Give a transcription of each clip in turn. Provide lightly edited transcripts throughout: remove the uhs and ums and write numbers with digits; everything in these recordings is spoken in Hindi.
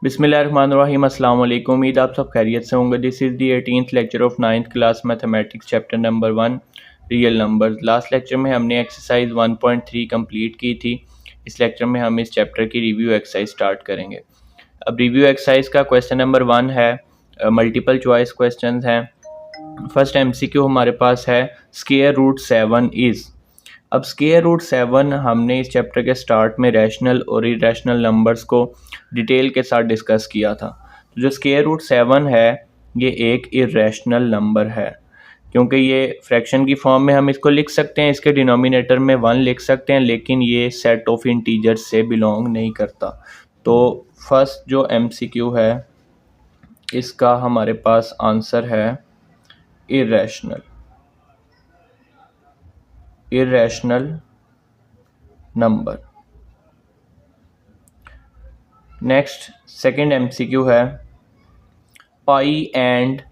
बिस्मिल्लाहिर्रहमानिर्रहीम अस्सलाम वालेकुम। उम्मीद आप सब खैरियत से होंगे। This is the 18th lecture of 9th class mathematics chapter number 1 real numbers. Last lecture में हमने एक्सरसाइज 1.3 कंप्लीट की थी। इस लेक्चर में हम इस चैप्टर की रिव्यू एक्सरसाइज स्टार्ट करेंगे। अब रिव्यू एक्सरसाइज का क्वेश्चन नंबर 1 है, मल्टीपल चॉइस क्वेश्चन हैं। फर्स्ट एमसीक्यू हमारे पास है स्क्वायर रूट 7 इज़। अब स्क्वायर रूट 7 हमने इस चैप्टर के स्टार्ट में रैशनल और इरेशनल नंबर्स को डिटेल के साथ डिस्कस किया था। तो जो स्क्वायर रूट 7 है ये एक इरेशनल नंबर है, क्योंकि ये फ्रैक्शन की फॉर्म में हम इसको लिख सकते हैं, इसके डिनोमिनेटर में 1 लिख सकते हैं, लेकिन ये सेट ऑफ इंटीजर्स से बिलोंग नहीं करता। तो फर्स्ट जो एमसीक्यू है इसका हमारे पास आंसर है irrational number. Next second MCQ है पाई एंड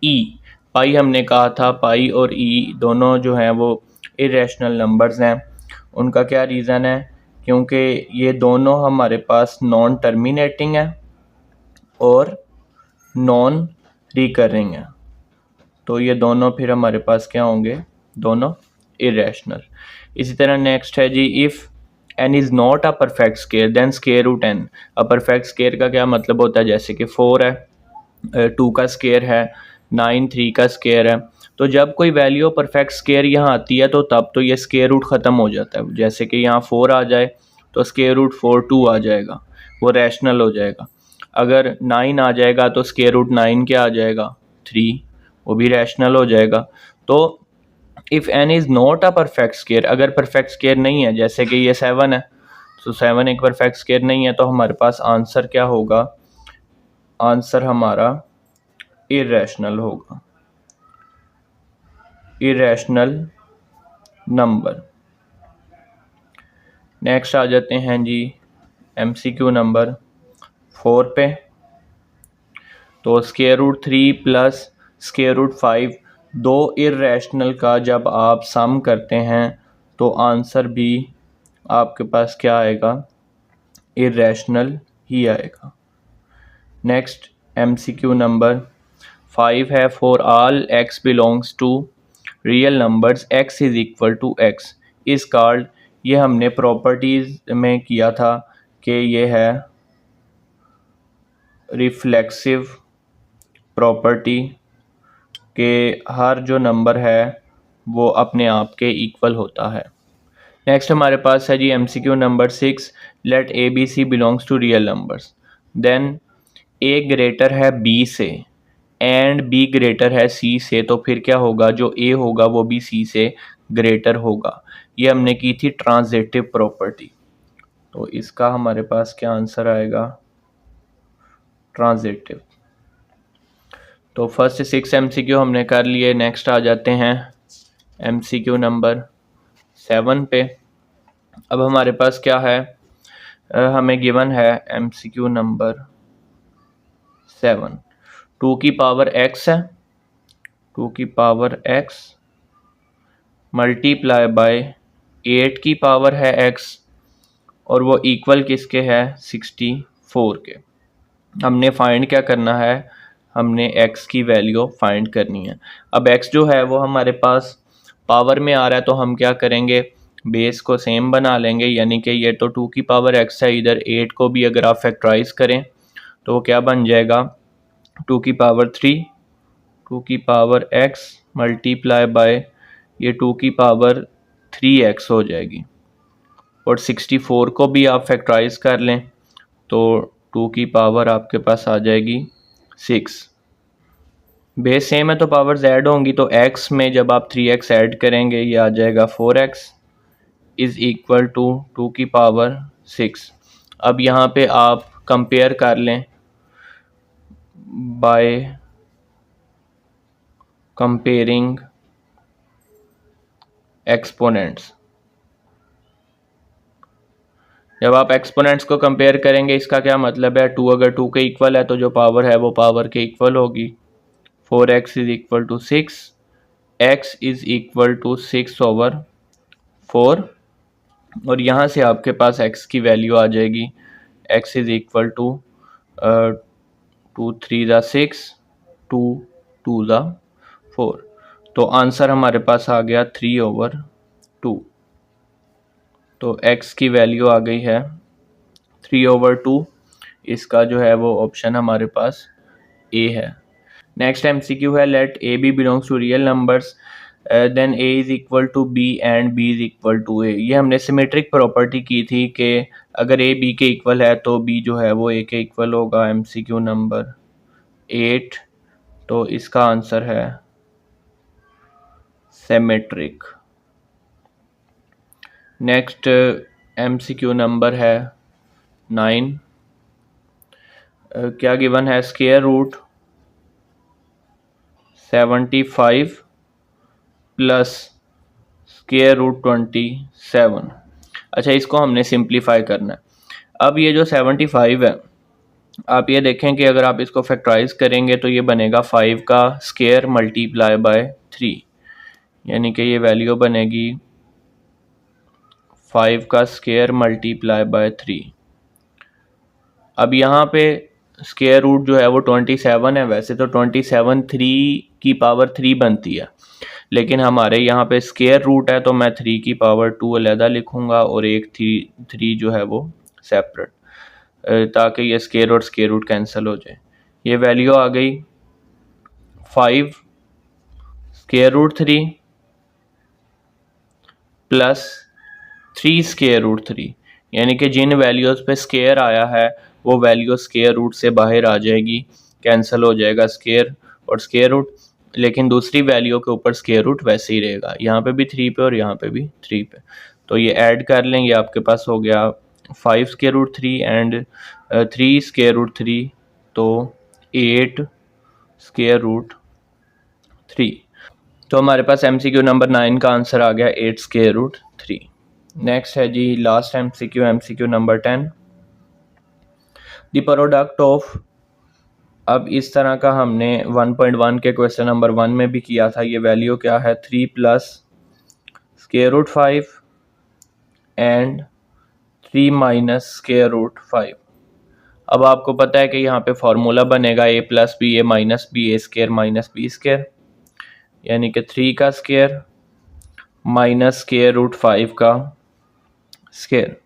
ई। पाई हमने कहा था, पाई और ई दोनों जो हैं वो इरेशनल नंबर्स हैं। उनका क्या रीज़न है? क्योंकि ये दोनों हमारे पास नॉन टर्मिनेटिंग है और नॉन रिकरिंग है, तो ये दोनों फिर हमारे पास क्या होंगे? दोनों इरेशनल। इसी तरह नेक्स्ट है जी, if n is not a perfect square then square root n। अब परफेक्ट स्क्वायर का क्या मतलब होता है? जैसे कि 4 है, 2 का स्क्वायर है, 9 3 का स्क्वायर है। तो जब कोई वैल्यू परफेक्ट स्क्वायर यहाँ आती है तो तब तो ये स्क्वायर रूट ख़त्म हो जाता है। जैसे कि यहाँ 4 आ जाए तो स्क्वायर रूट 4 2 आ जाएगा, वो रैशनल हो जाएगा। अगर 9 आ जाएगा तो स्क्वायर रूट 9 क्या आ जाएगा? 3, वो भी रैशनल हो जाएगा। तो if n is not a perfect square, अगर परफेक्ट स्क्वायर नहीं है, जैसे कि ये 7 है, तो 7 एक परफेक्ट स्क्वायर नहीं है, तो हमारे पास आंसर क्या होगा? आंसर हमारा इरेशनल होगा, इरेशनल नंबर। नेक्स्ट आ जाते हैं जी एमसीक्यू नंबर 4 पे। तो square root 3 plus square root 5 दो इरेशनल का जब आप सम करते हैं तो आंसर भी आपके पास क्या आएगा? इरेशनल ही आएगा। नेक्स्ट एमसीक्यू नंबर 5 है, for all x belongs to real numbers x is equal to x is called. ये हमने प्रॉपर्टीज़ में किया था कि ये है रिफ्लेक्सिव प्रॉपर्टी, के हर जो नंबर है वो अपने आप के इक्वल होता है। नेक्स्ट हमारे पास है जी MCQ number 6, let A B C belongs to real numbers then A greater है बी से एंड बी ग्रेटर है सी से, तो फिर क्या होगा? जो ए होगा वो भी सी से ग्रेटर होगा। ये हमने की थी ट्रांजिटिव प्रॉपर्टी। तो इसका हमारे पास क्या आंसर आएगा? ट्रांजिटिव। तो फर्स्ट 6 एमसीक्यू हमने कर लिए। नेक्स्ट आ जाते हैं एमसीक्यू नंबर 7 पे। अब हमारे पास क्या है? हमें गिवन है एमसीक्यू नंबर 7, 2 की पावर x है, 2 की पावर x मल्टीप्लाई बाय 8 की पावर है x, और वो इक्वल किसके है? 64 के। हमने फाइंड क्या करना है? हमने x की वैल्यू फाइंड करनी है। अब x जो है वो हमारे पास पावर में आ रहा है, तो हम क्या करेंगे? बेस को सेम बना लेंगे, यानी कि ये तो 2 की पावर x है, इधर 8 को भी अगर आप फैक्टराइज करें तो वो क्या बन जाएगा? 2 की पावर 3, 2 की पावर x मल्टीप्लाई बाय ये 2 की पावर 3x हो जाएगी, और 64 को भी आप फैक्टराइज कर लें तो 2 की पावर आपके पास आ जाएगी 6। बेस सेम है तो पावर्स ऐड होंगी, तो x में जब आप 3x ऐड करेंगे ये आ जाएगा 4x इज़ इक्वल टू 2 की पावर 6। अब यहाँ पे आप कंपेयर कर लें बाय कंपेयरिंग एक्सपोनेंट्स। जब आप एक्सपोनेंट्स को कंपेयर करेंगे इसका क्या मतलब है? 2 अगर 2 के इक्वल है तो जो पावर है वो पावर के इक्वल होगी। 4x is equal to 6, x is equal to 6/4, और यहाँ से आपके पास x की वैल्यू आ जाएगी, x इज़ इक्वल टू 2 3 ज़ा 6, 2 2 ज़ा 4। तो आंसर हमारे पास आ गया 3/2। तो x की वैल्यू आ गई है 3/2। इसका जो है वो ऑप्शन हमारे पास ए है। नेक्स्ट MCQ है, let A B belongs to real numbers then A is equal to B and B is equal to A. ये हमने सिमेट्रिक प्रॉपर्टी की थी कि अगर ए बी के इक्वल है तो बी जो है वो ए के इक्वल होगा। MCQ number 8। तो इसका आंसर है सिमेट्रिक। नेक्स्ट MCQ नंबर है 9। क्या गिवन है, square root 75 plus square root 27। अच्छा, इसको हमने सिंप्लीफाई करना है। अब ये जो 75 है, आप ये देखें कि अगर आप इसको फैक्टराइज करेंगे तो ये बनेगा 5 का स्क्वायर मल्टीप्लाई बाय 3, यानी कि ये वैल्यू बनेगी 5 का स्क्वायर मल्टीप्लाई बाय 3। अब यहाँ पे स्क्वायर रूट जो है वो 27 है। वैसे तो 27 3 की पावर 3 बनती है, लेकिन हमारे यहाँ पे स्क्वायर रूट है तो मैं 3 की पावर 2 अलहदा लिखूँगा और एक 3 जो है वो सेपरेट, ताकि ये स्क्वायर और स्क्वायर रूट कैंसिल हो जाए। ये वैल्यू आ गई 5 square root 3 plus 3 square root 3, यानी कि जिन वैल्यूज़ पे स्क्वायर आया है वो वैल्यू स्क्वायर रूट से बाहर आ जाएगी, कैंसिल हो जाएगा स्क्वायर और स्क्वायर रूट, लेकिन दूसरी वैल्यू के ऊपर स्क्वायर रूट वैसे ही रहेगा, यहाँ पे भी 3 पे और यहाँ पे भी 3 पे। तो ये ऐड कर लें, ये आपके पास हो गया 5 square root 3 and 3 square root 3, तो 8 स्क्वायर रूट 3। तो हमारे पास MCQ नंबर 9 का आंसर आ गया 8 स्क्वायर रूट 3। नेक्स्ट है जी last MCQ number 10। The product of, अब इस तरह का हमने 1.1 के क्वेश्चन नंबर 1 में भी किया था। ये वैल्यू क्या है, 3 plus square root 5 and 3 minus square root 5। अब आपको पता है कि यहाँ पे फॉर्मूला बनेगा a plus b a minus b a square minus b square, यानी कि 3 का स्क्वायर माइनस स्क्वायर रूट 5 का स्क्वायर।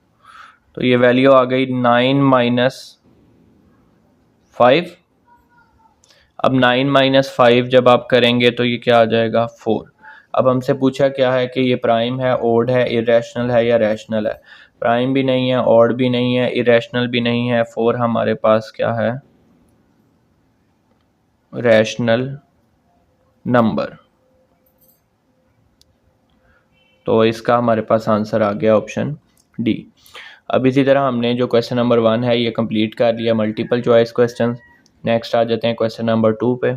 तो ये वैल्यू आ गई 9 माइनस 5। अब 9 माइनस 5 जब आप करेंगे तो ये क्या आ जाएगा, 4। अब हमसे पूछा क्या है कि ये प्राइम है, ओड है, इरेशनल है या रैशनल है। प्राइम भी नहीं है, ऑड भी नहीं है, इरेशनल भी नहीं है, 4 हमारे पास क्या है, रैशनल नंबर। तो इसका हमारे पास आंसर आ गया ऑप्शन डी। अब इसी तरह हमने जो क्वेश्चन नंबर 1 है ये कंप्लीट कर लिया, मल्टीपल चॉइस क्वेश्चन। नेक्स्ट आ जाते हैं क्वेश्चन नंबर 2 पे।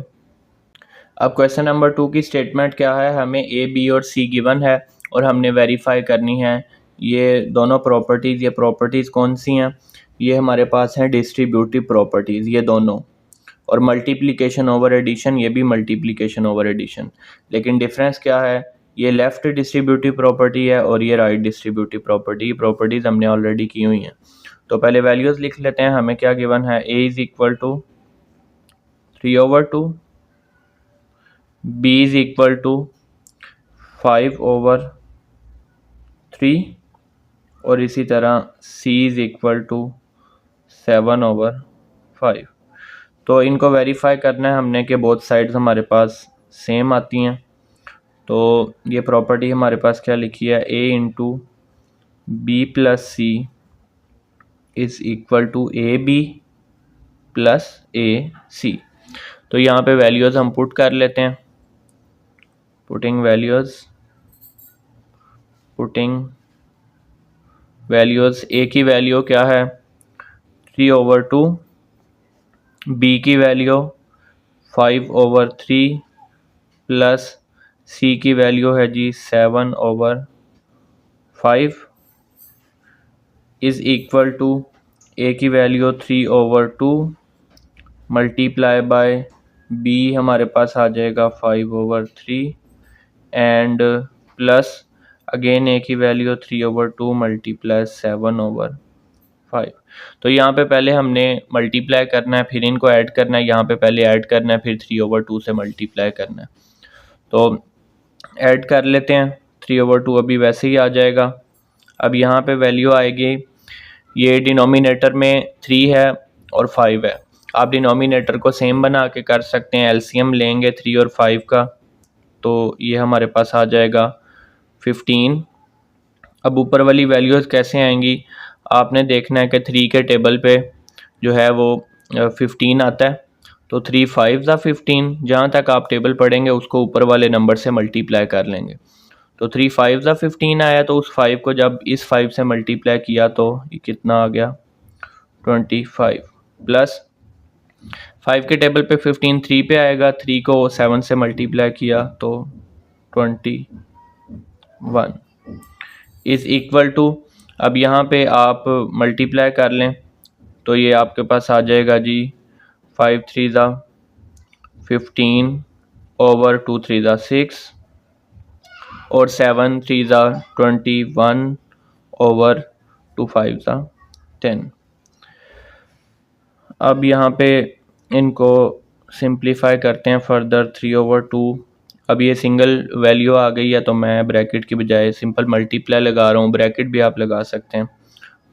अब क्वेश्चन नंबर 2 की स्टेटमेंट क्या है, हमें ए बी और सी गिवन है और हमने वेरीफाई करनी है ये दोनों प्रॉपर्टीज़। ये प्रॉपर्टीज़ कौन सी हैं, ये हमारे पास हैं डिस्ट्रीब्यूटिव प्रॉपर्टीज़ ये दोनों, और मल्टीप्लिकेशन ओवर एडिशन, ये भी मल्टीप्लिकेशन ओवर एडिशन। लेकिन डिफरेंस क्या है, ये लेफ़्ट डिस्ट्रीब्यूटिव प्रॉपर्टी है और ये राइट डिस्ट्रीब्यूटिव प्रॉपर्टी। प्रॉपर्टीज़ हमने ऑलरेडी की हुई हैं। तो पहले वैल्यूज़ लिख लेते हैं। हमें क्या गिवन है, a is equal to 3/2, b is equal to 5/3 और इसी तरह c इज़ इक्वल टू 7/5। तो इनको वेरीफाई करना है हमने कि बोथ साइड्स हमारे पास सेम आती हैं। तो ये प्रॉपर्टी हमारे पास क्या लिखी है, a into B plus C is equal to A B plus A C. तो यहाँ पे वैल्यूज़ हम पुट कर लेते हैं। पुटिंग वैल्यूज़, ए की वैल्यू क्या है 3/2, बी की वैल्यू 5/3 प्लस सी की वैल्यू है जी 7/5 इज़ इक्वल टू ए की वैल्यू 3/2 मल्टीप्लाई बाय बी हमारे पास आ जाएगा 5/3 एंड प्लस अगेन ए की वैल्यू 3/2 मल्टीप्लाई 7/5। 5। तो यहाँ पे पहले हमने मल्टीप्लाई करना है, फिर इनको ऐड करना है। यहाँ पे पहले ऐड करना है, फिर 3/2 से मल्टीप्लाई करना है। तो ऐड कर लेते हैं। 3/2 अभी वैसे ही आ जाएगा। अब यहाँ पे वैल्यू आएगी, ये डिनोमिनेटर में 3 है और 5 है। आप डिनोमिनेटर को सेम बना के कर सकते हैं। एलसीएम लेंगे 3 और 5 का, तो ये हमारे पास आ जाएगा 15। अब ऊपर वाली वैल्यूज़ कैसे आएंगी, आपने देखना है कि 3 के टेबल पे जो है वो 15 आता है। तो 3 5 15, जहाँ तक आप टेबल पढ़ेंगे उसको ऊपर वाले नंबर से मल्टीप्लाई कर लेंगे। तो 3 5 15 आया, तो उस 5 को जब इस 5 से मल्टीप्लाई किया तो ये कितना आ गया, 25। प्लस 5 के टेबल पे 15 3 पे आएगा, 3 को 7 से मल्टीप्लाई किया तो 21 इज़ इक्वल टू, अब यहाँ पे आप मल्टीप्लाई कर लें तो ये आपके पास आ जाएगा जी 5 3 15 ओवर 2 3 6 और 7 3 21 ओवर 2 5 10। अब यहाँ पे इनको सिंप्लीफाई करते हैं फर्दर। 3/2, अब ये सिंगल वैल्यू आ गई है तो मैं ब्रैकेट की बजाय सिंपल मल्टीप्लाई लगा रहा हूँ, ब्रैकेट भी आप लगा सकते हैं।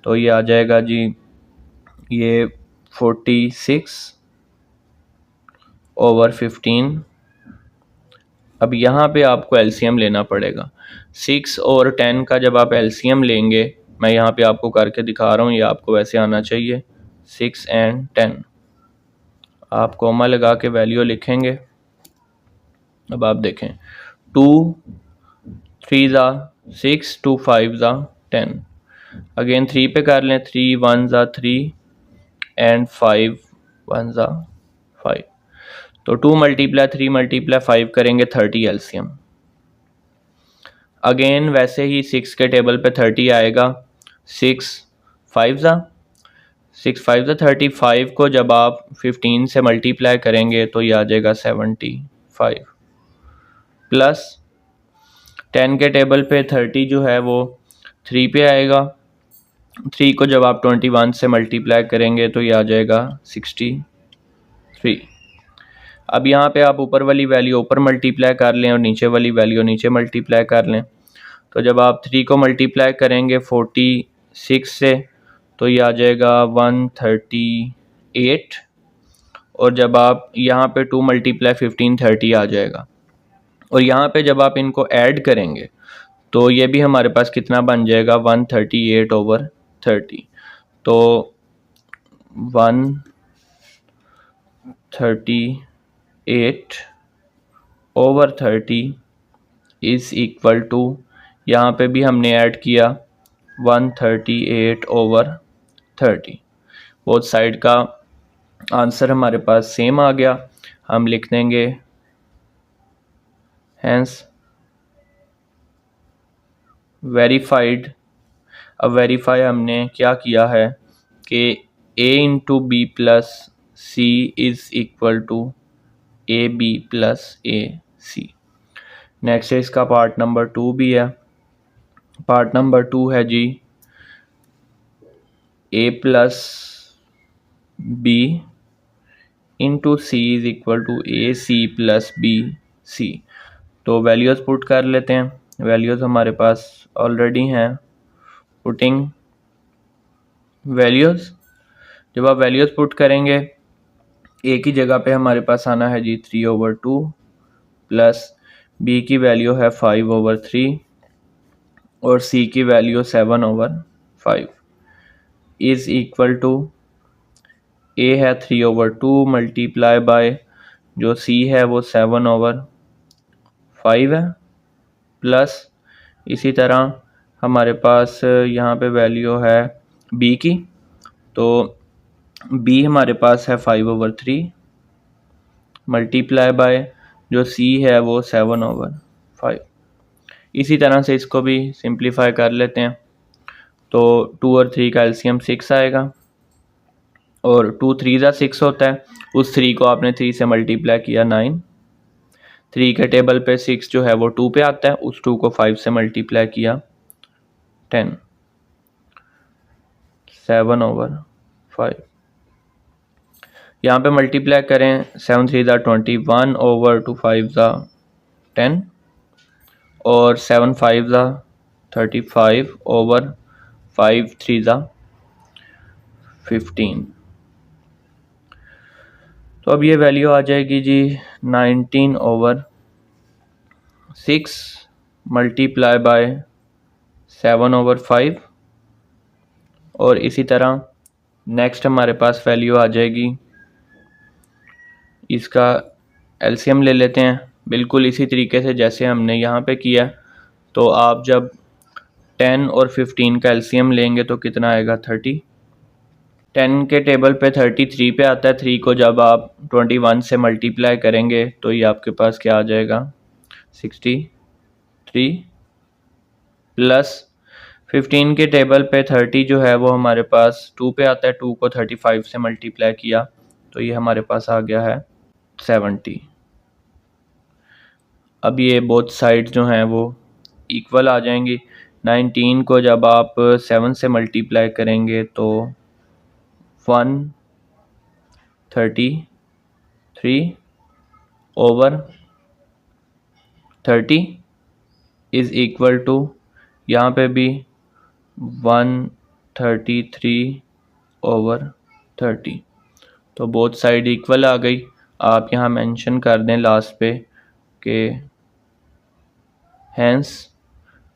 तो ये आ जाएगा जी ये 46/15। अब यहाँ पे आपको एलसीएम लेना पड़ेगा। 6 और 10 का जब आप एलसीएम लेंगे, मैं यहाँ पे आपको करके दिखा रहा हूँ, ये आपको वैसे आना चाहिए। 6 और 10 आप कोमा लगा के वैल्यू लिखेंगे। अब आप देखें 2 3 6, 2 5 10। अगेन 3 पे कर लें, 3 1 3 एंड 5 1 5। तो 2 × 3 × 5 करेंगे 30 एलसीएम। अगेन वैसे ही 6 के टेबल पे 30 आएगा। 6 5 35 को जब आप 15 से मल्टीप्लाई करेंगे तो ये आ जाएगा 75। प्लस 10 के टेबल पे 30 जो है वो 3 पे आएगा। 3 को जब आप 21 से मल्टीप्लाई करेंगे तो ये आ जाएगा 63। अब यहाँ पे आप ऊपर वाली वैल्यू ऊपर मल्टीप्लाई कर लें और नीचे वाली वैल्यू नीचे मल्टीप्लाई कर लें। तो जब आप 3 को मल्टीप्लाई करेंगे 46 से तो ये आ जाएगा 138। और जब आप यहाँ पे 2 × 15 30 आ जाएगा। और यहाँ पे जब आप इनको ऐड करेंगे तो ये भी हमारे पास कितना बन जाएगा, 138/30। तो 138/30 इज़ इक्वल टू, यहाँ पे भी हमने ऐड किया 138/30। बोथ साइड का आंसर हमारे पास सेम आ गया। हम लिख देंगे हैंस वेरीफाइड। अब वेरीफाई हमने क्या किया है कि a × b + c is equal to ab + ac। Next है इसका पार्ट नंबर 2 भी है। पार्ट नंबर 2 है जी a + b × c is equal to ac + bc। तो वैल्यूज़ पुट कर लेते हैं। वैल्यूज़ हमारे पास ऑलरेडी हैं। पुटिंग वैल्यूज़, जब आप वैल्यूज़ पुट करेंगे a की जगह पे हमारे पास आना है जी 3/2 प्लस b की वैल्यू है 5/3 और c की value 7/5 is equal to, a है 3/2 मल्टीप्लाई बाय जो c है वो 7/5 है, प्लस इसी तरह हमारे पास यहाँ पे वैल्यू है b की, तो b हमारे पास है 5/3 मल्टीप्लाई बाय जो c है वो 7/5। इसी तरह से इसको भी सिंप्लीफाई कर लेते हैं। तो 2 और 3 का एलसीएम 6 आएगा और 2 3 6 होता है। उस 3 को आपने 3 से मल्टीप्लाई किया 9। 3 के टेबल पे 6 जो है वो 2 पे आता है, उस 2 को 5 से मल्टीप्लाई किया 10। 7/5। यहाँ पे मल्टीप्लाई करें, 7 3 21 ओवर 2 5 10 और 7 5 35 ओवर 5 3 15। तो अब ये वैल्यू आ जाएगी जी 19/6 मल्टीप्लाई बाय 7/5। और इसी तरह नेक्स्ट हमारे पास वैल्यू आ जाएगी, इसका एलसीएम ले लेते हैं बिल्कुल इसी तरीके से जैसे हमने यहाँ पे किया। तो आप जब 10 और 15 का एलसीएम लेंगे तो कितना आएगा 30। 10 के टेबल पे 33 पे आता है, 3 को जब आप 21 से मल्टीप्लाई करेंगे तो ये आपके पास क्या आ जाएगा 63 प्लस 15 के टेबल पे 30 जो है वो हमारे पास 2 पे आता है, 2 को 35 से मल्टीप्लाई किया तो ये हमारे पास आ गया है 70। अब ये बोथ साइड जो हैं वो इक्वल आ जाएंगी। 19 को जब आप 7 से मल्टीप्लाई करेंगे तो 133 ओवर 30 इज़ इक्वल टू, यहाँ पे भी 133 ओवर 30। तो बोथ साइड इक्वल आ गई। आप यहाँ मेंशन कर दें लास्ट पे कि हैंस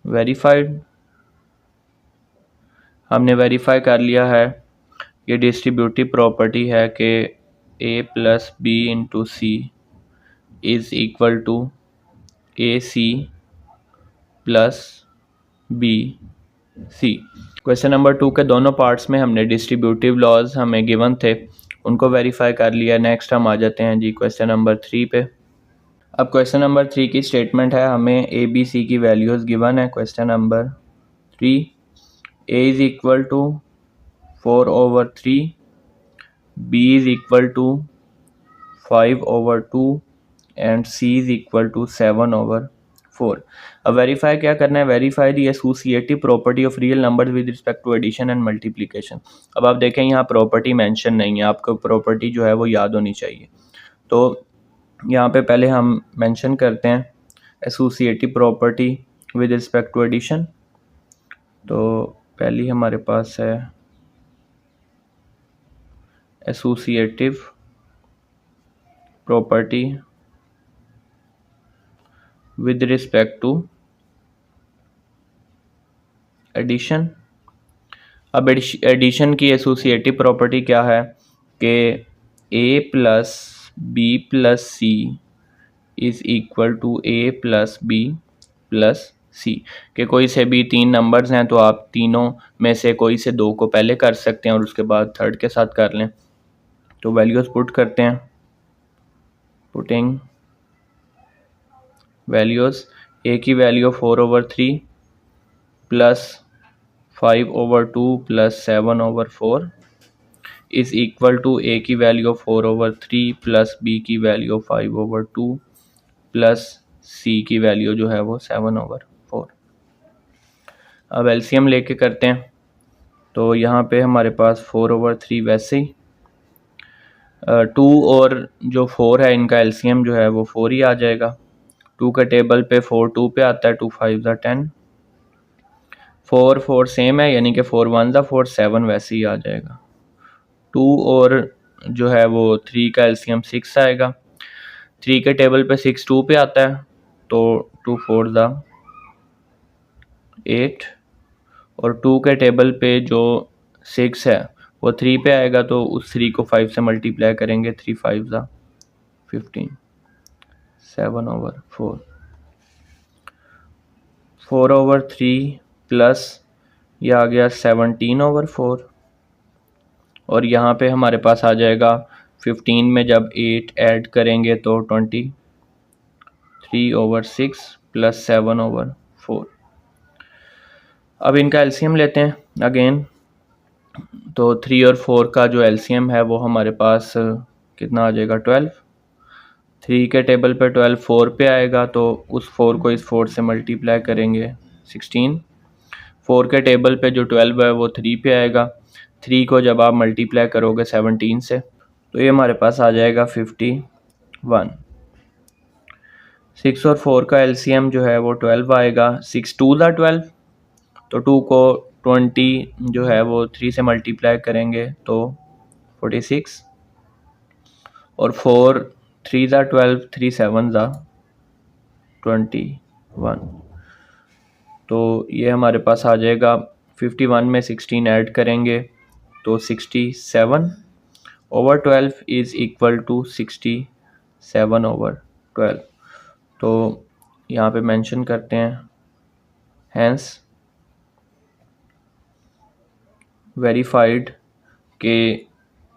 वेरीफाइड। हमने वेरीफाई कर लिया है, ये डिस्ट्रीब्यूटिव प्रॉपर्टी है कि a plus b into c is equal to a c plus b c. Question number 2 के दोनों पार्ट्स में हमने डिस्ट्रीब्यूटिव लॉज हमें गिवन थे, उनको वेरीफाई कर लिया। नेक्स्ट हम आ जाते हैं जी क्वेश्चन नंबर 3 पे। अब क्वेश्चन नंबर 3 की स्टेटमेंट है, हमें ए बी सी की वैल्यूज़ गिवन है। Question number 3, a is equal to 4/3, b is equal to 5/2 and c is equal to 7/4। अब वेरीफाई क्या करना है, verify the associative property of real numbers with respect to addition and multiplication. अब आप देखें यहाँ प्रॉपर्टी मेंशन नहीं है, आपको प्रॉपर्टी जो है वो याद होनी चाहिए। तो यहाँ पे पहले हम मेंशन करते हैं associative property with respect to addition. तो पहली हमारे पास है associative property with respect to addition. अब एडिशन की एसोसिएटिव प्रॉपर्टी क्या है कि a plus B plus C is equal to a plus B plus C, कि कोई से भी 3 नंबर्स हैं तो आप तीनों में से कोई से 2 को पहले कर सकते हैं और उसके बाद थर्ड के साथ कर लें। तो वैल्यूज़ पुट करते हैं, पुटिंग वैल्यूज़। a की value 4/3 plus 5/2 plus 7/4 is equal to a की वैल्यू 4/3 प्लस b की वैल्यू 5/2 प्लस c की वैल्यू जो है वो 7/4। अब एलसीएम लेके करते हैं। तो यहाँ पे हमारे पास 4/3 वैसे ही 2 और जो 4 है इनका एलसीएम जो है वो 4 ही आ जाएगा। 2 का टेबल पे 4 2 पे आता है, 2 5 10, 4 4 सेम है यानी कि 4 1 4, 7 वैसे ही आ जाएगा। 2 और जो है वो 3 का एलसीएम 6 आएगा। 3 के टेबल पे 6 2 पे आता है तो 2 4 8, और 2 के टेबल पे जो 6 है वो 3 पे आएगा तो उस 3 को 5 से मल्टीप्लाई करेंगे, 3 5 15, 7/4। 4/3 प्लस ये आ गया 17/4, और यहाँ पे हमारे पास आ जाएगा 15 में जब 8 ऐड करेंगे तो 23/6 प्लस 7/4। अब इनका एलसीएम लेते हैं अगेन। तो 3 और 4 का जो एलसीएम है वो हमारे पास कितना आ जाएगा 12। 3 के टेबल पे 12 4 पे आएगा तो उस 4 को इस 4 से मल्टीप्लाई करेंगे 16। 4 के टेबल पे जो 12 है वो 3 पे आएगा, 3 को जब आप मल्टीप्लाई करोगे 17 से तो ये हमारे पास आ जाएगा 51। 6 और 4 का एलसीएम जो है वो 12 आएगा। 6 2 दा 12, तो 2 को 20 जो है वो 3 से मल्टीप्लाई करेंगे तो 46, और 4 3 दा 12, 3 7 दा 21, तो ये हमारे पास आ जाएगा 51 में 16 ऐड करेंगे तो 67 over 12 is equal to 67 over 12। तो यहाँ पे मेंशन करते हैं हैंस वेरीफाइड के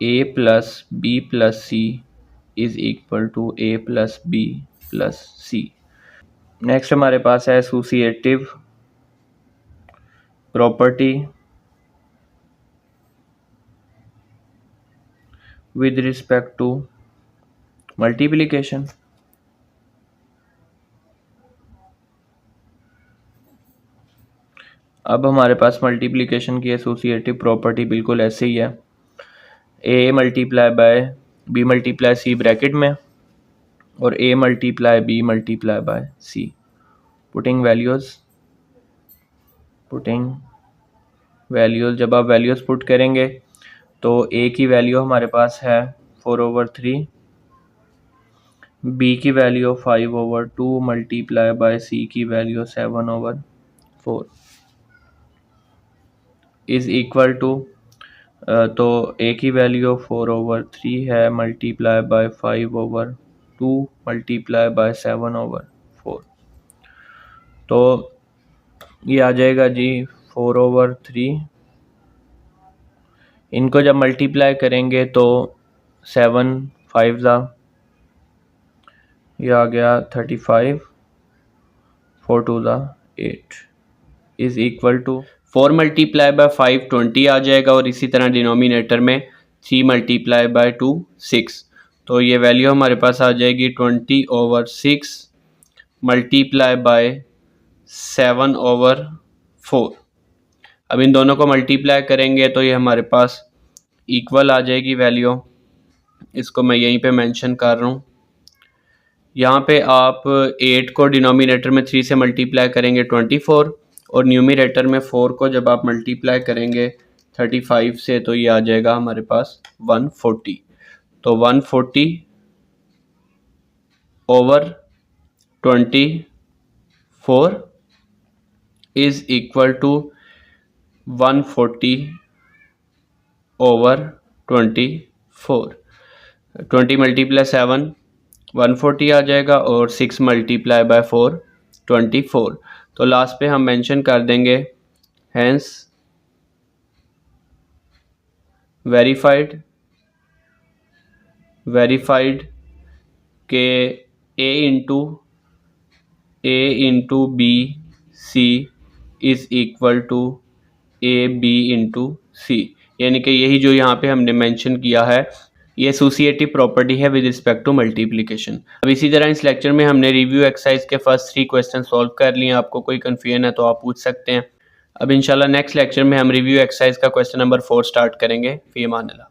a plus B plus C is equal to a plus B plus c. Next हमारे पास है associative property with respect to multiplication. अब हमारे पास मल्टीप्लिकेशन की एसोसिएटिव प्रॉपर्टी बिल्कुल ऐसे ही है, a multiply by b multiply c bracket में और a multiply b multiply by c। Putting values जब आप वैल्यूज़ पुट करेंगे तो a की वैल्यू हमारे पास है 4/3, b की वैल्यू 5/2 मल्टीप्लाई बाय c की वैल्यू 7/4 इज़ इक्वल टू, तो a की वैल्यू 4/3 है मल्टीप्लाई बाय 5/2 मल्टीप्लाई बाय 7/4, तो ये आ जाएगा जी 4/3। इनको जब मल्टीप्लाई करेंगे तो 7 5 ज़ा ये आ गया 35, 4 2 ज़ा 8 is equal to 4 multiply by 5 20 आ जाएगा, और इसी तरह डिनोमिनेटर में 3 मल्टीप्लाई बाय 2 6, तो ये वैल्यू हमारे पास आ जाएगी 20/6 मल्टीप्लाई बाय 7/4। अब इन दोनों को मल्टीप्लाई करेंगे तो ये हमारे पास इक्वल आ जाएगी वैल्यू, इसको मैं यहीं पे मेंशन कर रहा हूँ। यहाँ पे आप 8 को डिनोमिनेटर में 3 से मल्टीप्लाई करेंगे 24, और न्यूमिनेटर में 4 को जब आप मल्टीप्लाई करेंगे 35 से तो ये आ जाएगा हमारे पास 140, तो 140 over 24 is equal to 140 over 24। 20 multiply 7 140 आ जाएगा, और 6 मल्टीप्लाई बाय 4 24, तो लास्ट पे हम मेंशन कर देंगे हैंस वेरीफाइड के a into B C is equal to a b into C, यानी कि यही जो यहाँ पे हमने मेंशन किया है ये एसोसिएटिव प्रॉपर्टी है विद रिस्पेक्ट टू मल्टीप्लिकेशन। अब इसी तरह इस लेक्चर में हमने रिव्यू एक्सरसाइज के फर्स्ट 3 क्वेश्चन सॉल्व कर लिए। आपको कोई कन्फ्यूजन है तो आप पूछ सकते हैं। अब इंशाल्लाह नेक्स्ट लेक्चर में हम रिव्यू एक्सरसाइज का क्वेश्चन नंबर 4 स्टार्ट करेंगे। फी अमान अल्लाह।